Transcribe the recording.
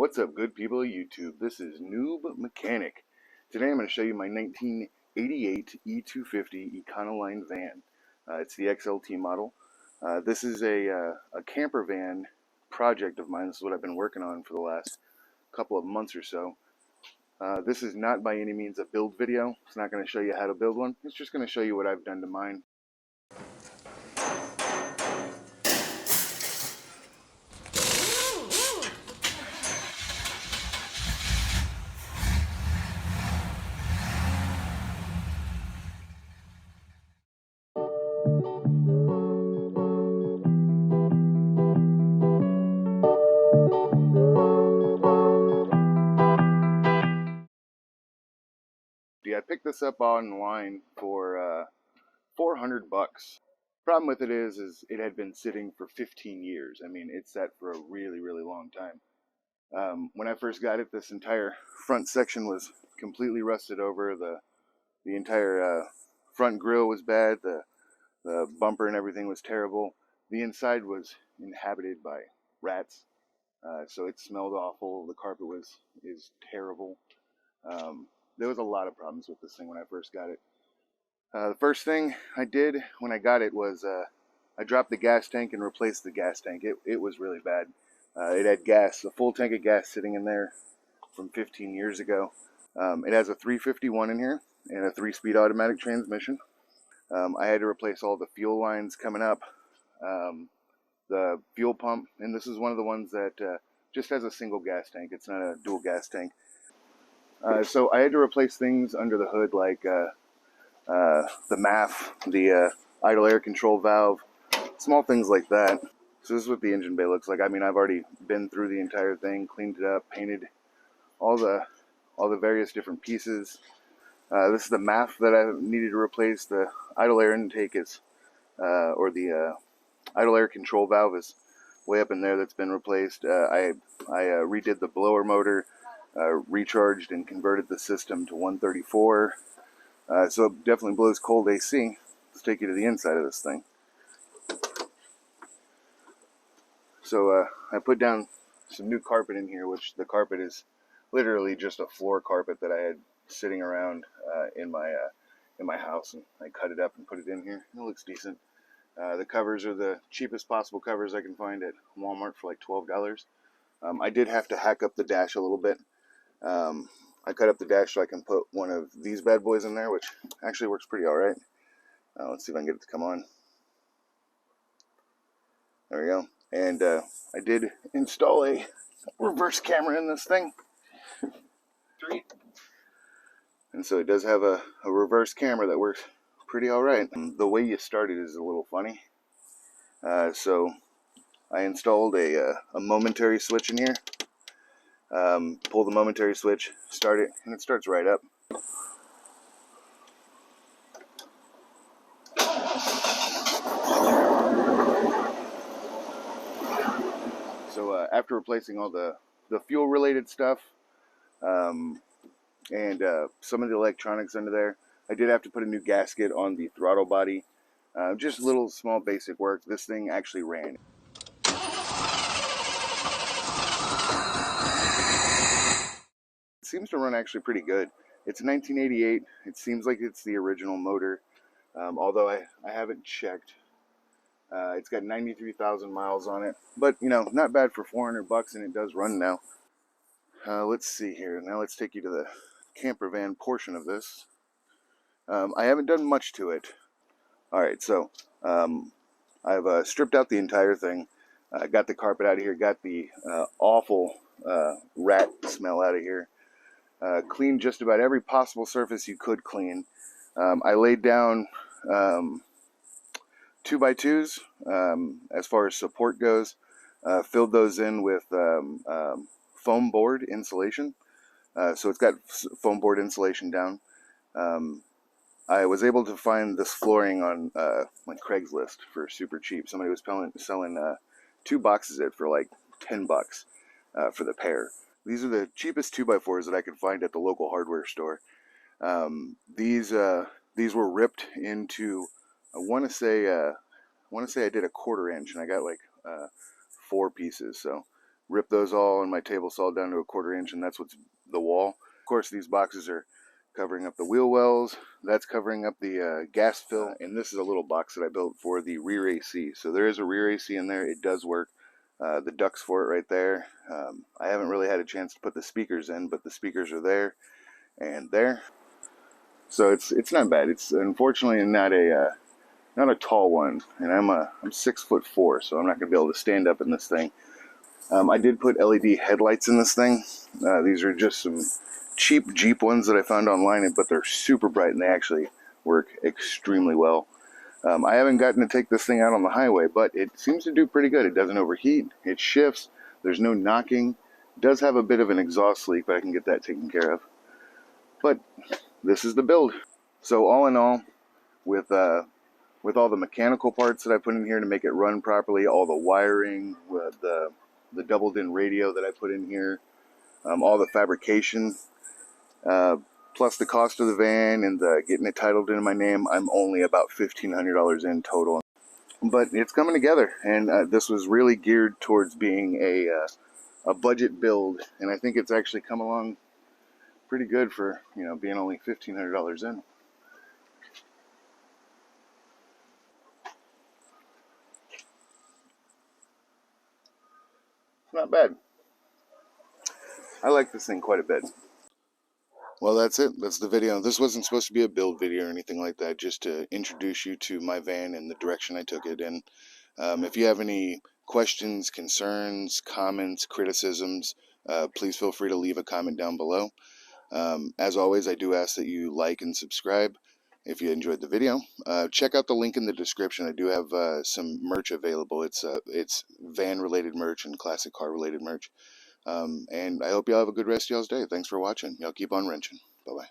What's up, good people of YouTube? This is Noob Mechanic. Today I'm going to show you my 1988 E250 Econoline van. It's the XLT model. This is a camper van project of mine. This is what I've been working on for the last couple of months or so. This is not by any means a build video. It's not going to show you how to build one. It's just going to show you what I've done to mine. I picked this up online for 400 bucks. Problem with it is it had been sitting for 15 years. I mean, it sat for a really long time. When I first got it, this entire front section was completely rusted over. The entire front grille was bad. The bumper and everything was terrible. The inside was inhabited by rats, so it smelled awful. The carpet is terrible. There was a lot of problems with this thing when I first got it. The first thing I did when I got it was I dropped the gas tank and replaced the gas tank. It was really bad. It had gas, a full tank of gas sitting in there from 15 years ago. It has a 351 in here and a 3-speed automatic transmission. I had to replace all the fuel lines coming up, the fuel pump, and this is one of the ones that just has a single gas tank. It's not a dual gas tank. So I had to replace things under the hood like the MAF, the idle air control valve, small things like that. So this is what the engine bay looks like. I mean, I've already been through the entire thing, cleaned it up, painted all the various different pieces. This is the MAF that I needed to replace. The idle air intake is, or the idle air control valve is way up in there. That's been replaced. I redid the blower motor, recharged and converted the system to 134. So it definitely blows cold AC. Let's take you to the inside of this thing. So I put down some new carpet in here, which the carpet is literally just a floor carpet that I had sitting around in my house, and I cut it up and put it in here. It looks decent. The covers are the cheapest possible covers I can find at Walmart for like $12. I did have to hack up the dash a little bit. I cut up the dash so I can put one of these bad boys in there, which actually works pretty alright. Let's see if I can get it to come on. There we go. And I did install a reverse camera in this thing. And so it does have a reverse camera that works pretty alright. The way you start it is a little funny. So I installed a momentary switch in here. Pull the momentary switch, start it, and it starts right up. So after replacing all the fuel related stuff and some of the electronics under there, I did have to put a new gasket on the throttle body. Just little small basic work. This thing actually ran. It seems to run actually pretty good. It's 1988. It seems like it's the original motor, although I haven't checked. It's got 93,000 miles on it, but you know, not bad for 400 bucks, and it does run now. Let's see here. Now let's take you to the camper van portion of this. I haven't done much to it. Alright, so I've stripped out the entire thing. Got the carpet out of here, got the awful rat smell out of here. Cleaned just about every possible surface you could clean. I laid down 2x2s as far as support goes. Filled those in with foam board insulation. So it's got foam board insulation down. I was able to find this flooring on like Craigslist for super cheap. Somebody was selling 2 boxes of it for like 10 bucks for the pair. These are the cheapest 2x4s that I could find at the local hardware store. These were ripped into, I want to say I did a 1/4 inch, and I got like 4 pieces. So Rip those all in my table saw down to a 1/4 inch, and that's what's the wall. Of course, these boxes are covering up the wheel wells. That's covering up the gas fill, and this is a little box that I built for the rear AC. So there is a rear AC in there. It does work. The ducts for it right there. I haven't really had a chance to put the speakers in, but the speakers are there and there. So it's not bad. It's unfortunately not a tall one, and I'm 6'4", so I'm not gonna be able to stand up in this thing. I did put LED headlights in this thing. These are just some cheap Jeep ones that I found online, but they're super bright and they actually work extremely well. I haven't gotten to take this thing out on the highway, but it seems to do pretty good. It doesn't overheat, it shifts, there's no knocking. It does have a bit of an exhaust leak, but I can get that taken care of. But this is the build. So all in all, with all the mechanical parts that I put in here to make it run properly, all the wiring, with the doubled-in radio that I put in here, all the fabrication, plus the cost of the van and getting it titled into my name, I'm only about $1,500 in total. But it's coming together, and this was really geared towards being a budget build, and I think it's actually come along pretty good for, you know, being only $1,500 in. Not bad. I like this thing quite a bit. Well, that's it. That's the video. This wasn't supposed to be a build video or anything like that, just to introduce you to my van and the direction I took it in. If you have any questions, concerns, comments, criticisms, please feel free to leave a comment down below. As always, I do ask that you like and subscribe if you enjoyed the video. Check out the link in the description. I do have some merch available. It's van-related merch and classic car-related merch. And I hope y'all have a good rest of y'all's day. Thanks for watching. Y'all keep on wrenching. Bye-bye.